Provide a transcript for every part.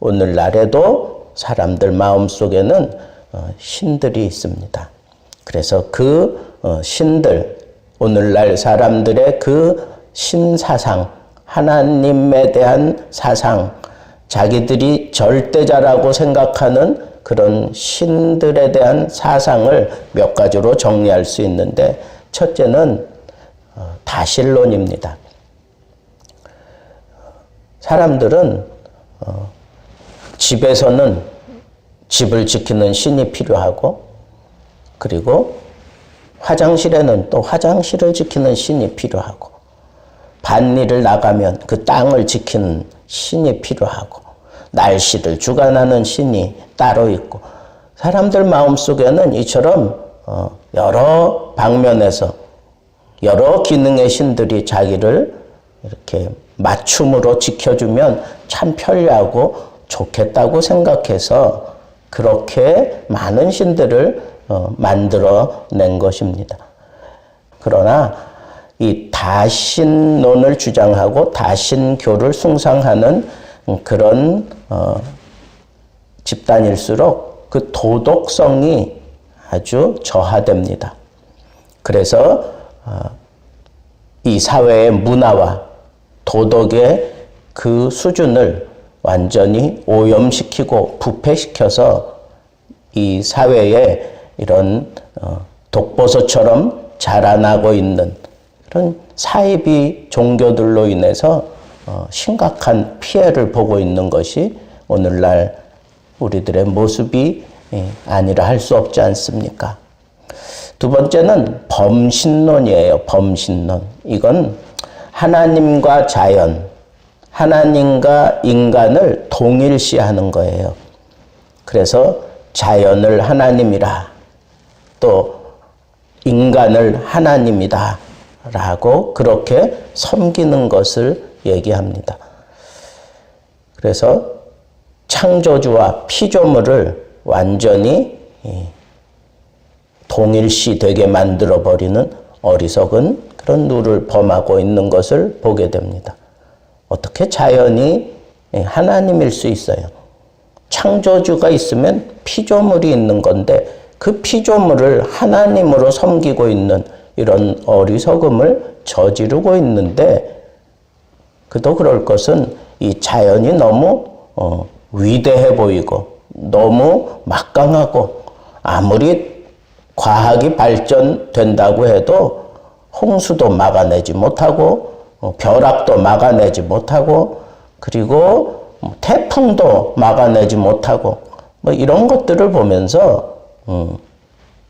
오늘날에도 사람들 마음속에는 신들이 있습니다. 그래서 그 신들, 오늘날 사람들의 그 신사상, 하나님에 대한 사상, 자기들이 절대자라고 생각하는 그런 신들에 대한 사상을 몇 가지로 정리할 수 있는데, 첫째는 다신론입니다. 사람들은 집에서는 집을 지키는 신이 필요하고, 그리고 화장실에는 또 화장실을 지키는 신이 필요하고, 밭일을 나가면 그 땅을 지키는 신이 필요하고, 날씨를 주관하는 신이 따로 있고, 사람들 마음속에는 이처럼 여러 방면에서 여러 기능의 신들이 자기를 이렇게 맞춤으로 지켜주면 참 편리하고 좋겠다고 생각해서 그렇게 많은 신들을 만들어낸 것입니다. 그러나 이 다신론을 주장하고 다신교를 숭상하는 그런 집단일수록 그 도덕성이 아주 저하됩니다. 그래서 이 사회의 문화와 도덕의 그 수준을 완전히 오염시키고 부패시켜서 이 사회에 이런 독버섯처럼 자라나고 있는 그런 사이비 종교들로 인해서 심각한 피해를 보고 있는 것이 오늘날 우리들의 모습이 아니라 할 수 없지 않습니까? 두 번째는 범신론이에요. 범신론. 이건 하나님과 자연, 하나님과 인간을 동일시하는 거예요. 그래서 자연을 하나님이라, 또 인간을 하나님이다 라고 그렇게 섬기는 것을 얘기합니다. 그래서 창조주와 피조물을 완전히 동일시되게 만들어버리는 어리석은 그런 룰을 범하고 있는 것을 보게 됩니다. 어떻게 자연이 하나님일 수 있어요? 창조주가 있으면 피조물이 있는 건데 그 피조물을 하나님으로 섬기고 있는 이런 어리석음을 저지르고 있는데, 그도 그럴 것은 이 자연이 너무 위대해 보이고 너무 막강하고, 아무리 과학이 발전된다고 해도 홍수도 막아내지 못하고 벼락도 막아내지 못하고, 그리고 태풍도 막아내지 못하고, 뭐 이런 것들을 보면서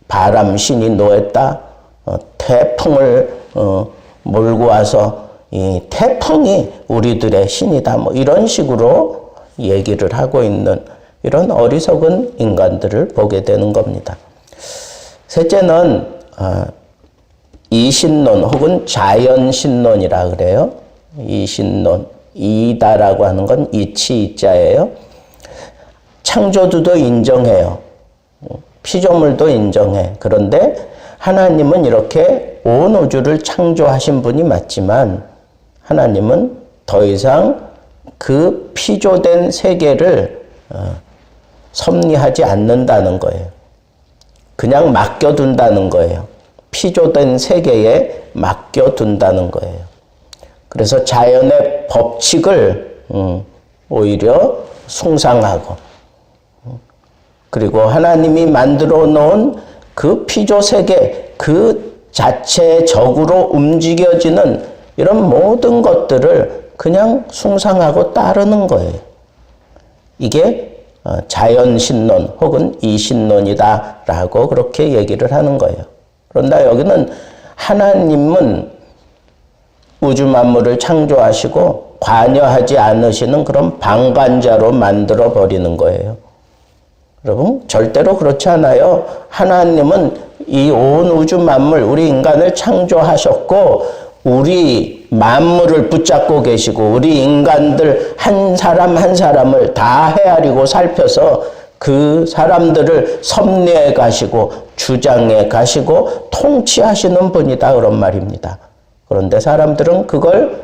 바람신이 노했다, 태풍을 몰고 와서 이 태풍이 우리들의 신이다, 뭐 이런 식으로 얘기를 하고 있는 이런 어리석은 인간들을 보게 되는 겁니다. 셋째는 이신론 혹은 자연신론이라 그래요. 이신론, 이다라고 하는 건 이치 이자예요. 창조주도 인정해요. 피조물도 인정해. 그런데 하나님은 이렇게 온 우주를 창조하신 분이 맞지만, 하나님은 더 이상 그 피조된 세계를 섭리하지 않는다는 거예요. 그냥 맡겨둔다는 거예요. 피조된 세계에 맡겨둔다는 거예요. 그래서 자연의 법칙을 오히려 숭상하고, 그리고 하나님이 만들어 놓은 그 피조 세계 그 자체적으로 움직여지는 이런 모든 것들을 그냥 숭상하고 따르는 거예요. 이게 자연신론 혹은 이신론이다라고 그렇게 얘기를 하는 거예요. 그런데 여기는 하나님은 우주 만물을 창조하시고 관여하지 않으시는 그런 방관자로 만들어 버리는 거예요. 여러분, 절대로 그렇지 않아요. 하나님은 이 온 우주 만물, 우리 인간을 창조하셨고 우리 만물을 붙잡고 계시고 우리 인간들 한 사람 한 사람을 다 헤아리고 살펴서 그 사람들을 섭리해 가시고 주장해 가시고 통치하시는 분이다, 그런 말입니다. 그런데 사람들은 그걸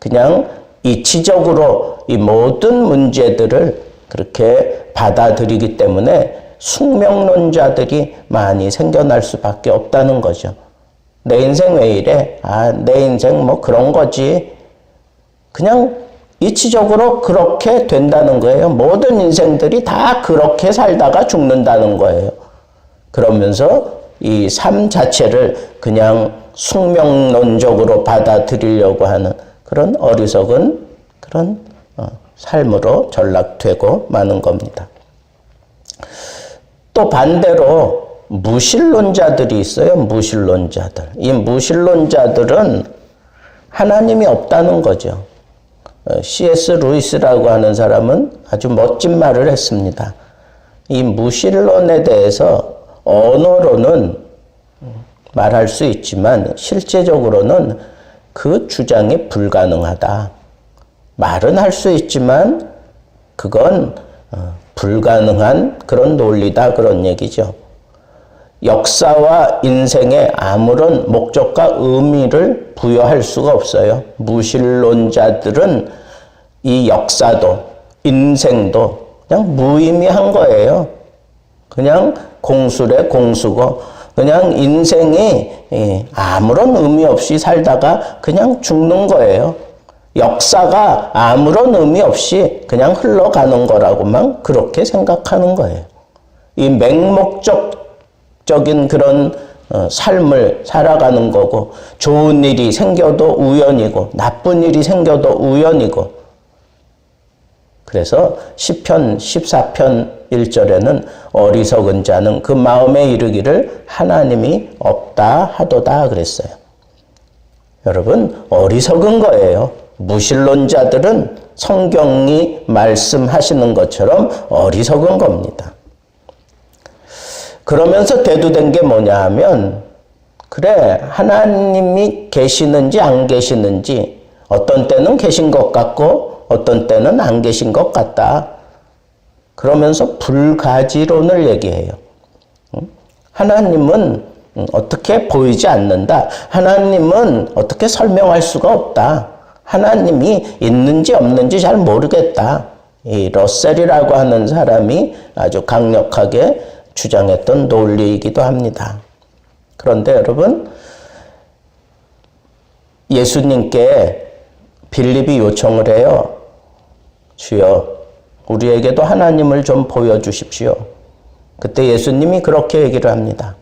그냥 이치적으로 이 모든 문제들을 그렇게 받아들이기 때문에 숙명론자들이 많이 생겨날 수밖에 없다는 거죠. 내 인생 왜 이래? 내 인생 뭐 그런 거지. 그냥 이치적으로 그렇게 된다는 거예요. 모든 인생들이 다 그렇게 살다가 죽는다는 거예요. 그러면서 이 삶 자체를 그냥 숙명론적으로 받아들이려고 하는 그런 어리석은 그런 삶으로 전락되고 마는 겁니다. 또 반대로 무신론자들이 있어요. 무신론자들. 이 무신론자들은 하나님이 없다는 거죠. C.S. 루이스라고 하는 사람은 아주 멋진 말을 했습니다. 이 무신론에 대해서 언어로는 말할 수 있지만 실제적으로는 그 주장이 불가능하다. 말은 할 수 있지만 그건 불가능한 그런 논리다, 그런 얘기죠. 역사와 인생에 아무런 목적과 의미를 부여할 수가 없어요. 무신론자들은 이 역사도 인생도 그냥 무의미한 거예요. 그냥 공수래 공수고 그냥 인생이 아무런 의미 없이 살다가 그냥 죽는 거예요. 역사가 아무런 의미 없이 그냥 흘러가는 거라고만 그렇게 생각하는 거예요. 이 맹목적인 그런 삶을 살아가는 거고, 좋은 일이 생겨도 우연이고 나쁜 일이 생겨도 우연이고. 그래서 시편 14편 1절에는 어리석은 자는 그 마음에 이르기를 하나님이 없다 하도다 그랬어요. 여러분, 어리석은 거예요. 무신론자들은 성경이 말씀하시는 것처럼 어리석은 겁니다. 그러면서 대두된 게 뭐냐 하면, 그래, 하나님이 계시는지 안 계시는지, 어떤 때는 계신 것 같고 어떤 때는 안 계신 것 같다. 그러면서 불가지론을 얘기해요. 하나님은 어떻게 보이지 않는다. 하나님은 어떻게 설명할 수가 없다. 하나님이 있는지 없는지 잘 모르겠다. 이 러셀이라고 하는 사람이 아주 강력하게 주장했던 논리이기도 합니다. 그런데 여러분, 예수님께 빌립이 요청을 해요. 주여, 우리에게도 하나님을 좀 보여주십시오. 그때 예수님이 그렇게 얘기를 합니다.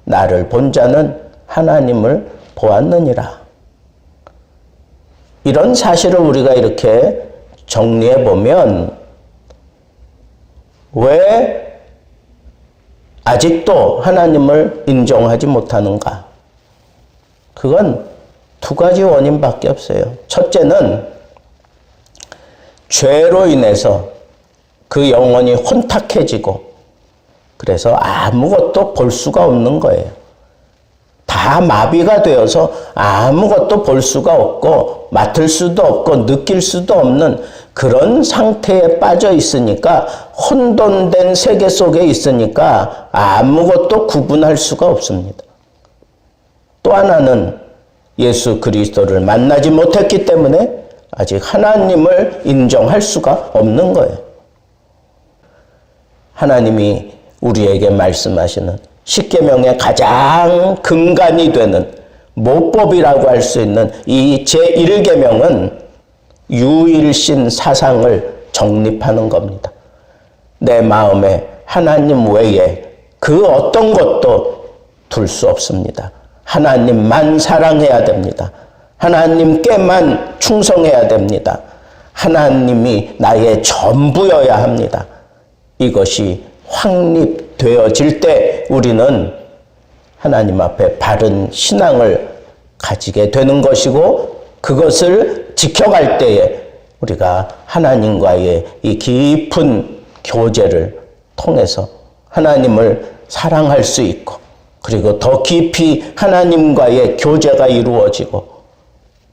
나를 본 자는 하나님을 보았느니라. 이런 사실을 우리가 이렇게 정리해 보면, 왜 아직도 하나님을 인정하지 못하는가? 그건 두 가지 원인밖에 없어요. 첫째는 죄로 인해서 그 영혼이 혼탁해지고, 그래서 아무것도 볼 수가 없는 거예요. 다 마비가 되어서 아무것도 볼 수가 없고 맡을 수도 없고 느낄 수도 없는 그런 상태에 빠져 있으니까, 혼돈된 세계 속에 있으니까 아무것도 구분할 수가 없습니다. 또 하나는 예수 그리스도를 만나지 못했기 때문에 아직 하나님을 인정할 수가 없는 거예요. 하나님이 우리에게 말씀하시는 십계명의 가장 근간이 되는 모법이라고 할 수 있는 이 제1계명은 유일신 사상을 정립하는 겁니다. 내 마음에 하나님 외에 그 어떤 것도 둘 수 없습니다. 하나님만 사랑해야 됩니다. 하나님께만 충성해야 됩니다. 하나님이 나의 전부여야 합니다. 이것이 확립되어질 때 우리는 하나님 앞에 바른 신앙을 가지게 되는 것이고, 그것을 지켜갈 때에 우리가 하나님과의 이 깊은 교제를 통해서 하나님을 사랑할 수 있고, 그리고 더 깊이 하나님과의 교제가 이루어지고,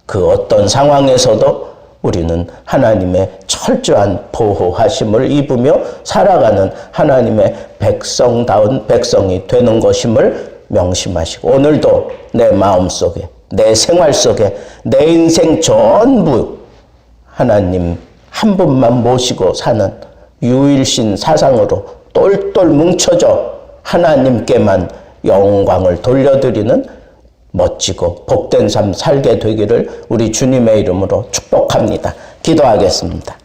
그 어떤 상황에서도 우리는 하나님의 철저한 보호하심을 입으며 살아가는 하나님의 백성다운 백성이 되는 것임을 명심하시고, 오늘도 내 마음속에, 내 생활 속에, 내 인생 전부 하나님 한 분만 모시고 사는 유일신 사상으로 똘똘 뭉쳐져 하나님께만 영광을 돌려드리는 멋지고 복된 삶 살게 되기를 우리 주님의 이름으로 축복합니다. 기도하겠습니다.